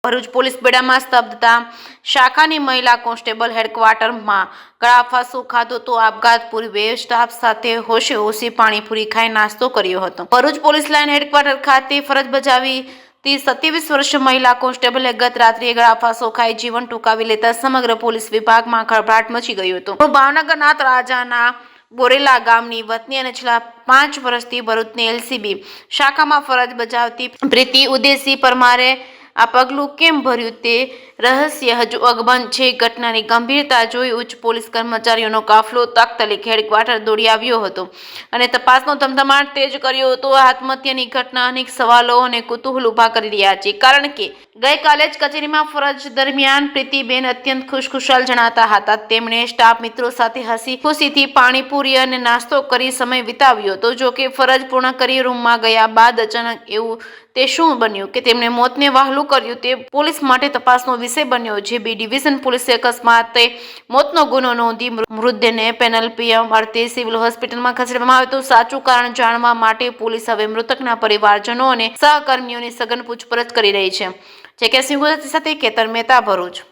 Bharuch police બેડામાં સ્તબ્ધતા, શાખાની મહિલા constable હેડક્વાર્ટરમાં ગળાફાંસો ખાધો તો આપઘાત પૂર્વે સ્ટાફ સાથે હોશે હોશી પાણીપુરી ખાઈ નાસ્તો કર્યો હતો। ભરૂચ પોલીસ લાઇન હેડક્વાર્ટર ખાતે ફરજ બજાવી 27 વર્ષીય મહિલા કોન્સ્ટેબલે ગત રાત્રિએ ગળાફાંસો ખાઈ જીવન ટૂંકાવી લેતા સમગ્ર પોલીસ વિભાગમાં ખળભળાટ મચી ગયો હતો। ભાવનગરના તળાજાના બોરેલા ગામની વતની અને છેલ્લા 5 વર્ષથી ભરૂચની એલસીબી શાખામાં ફરજ બજાવતી પ્રીતિ ઉદેશી પરમારે આ પગલું કેમ ભર્યું તે રહસ્ય હજુ અકબંધ છે। ઘટનાની ગંભીરતા જોઈ ઉચ્ચ પોલીસ કર્મચારીઓનો કાફલો તાત્કાલિક હેડક્વાર્ટર દોડી આવ્યો હતો અને તપાસનો ધમધમાટ તેજ કર્યો હતો। આત્મહત્યાની ઘટના અનેક સવાલો અને કુતૂહલ ઉભા કરી રહ્યા છે, કારણ કે ગઈકાલે જ કચેરીમાં ફરજ દરમિયાન પ્રીતિબેન અત્યંત ખુશખુશાલ જણાતા હતા। તેમણે સ્ટાફ મિત્રો સાથે હસી ખુશીથી પાણીપુરી અને નાસ્તો કરી સમય વિતાવ્યો હતો। જો કે ફરજ પૂર્ણ કરી રૂમમાં ગયા બાદ અચાનક એવું તે શું બન્યું કે તેમણે મોતને વહાલું કર્યું તે પોલીસ માટે તપાસનો વિષય બન્યો છે। બી ડિવિઝન પોલીસે અકસ્માતે મોતનો ગુનો નોંધી મૃતદેહને પેનલ પીએમ અર્થે સિવિલ હોસ્પિટલમાં ખસેડવામાં આવ્યો હતો। સાચું કારણ જાણવા માટે પોલીસ હવે મૃતકના પરિવારજનો અને સહકર્મીઓની સઘન પૂછપરછ કરી રહી છે। જે કે સિંહ સાથે કેતન મહેતા, ભરૂચ।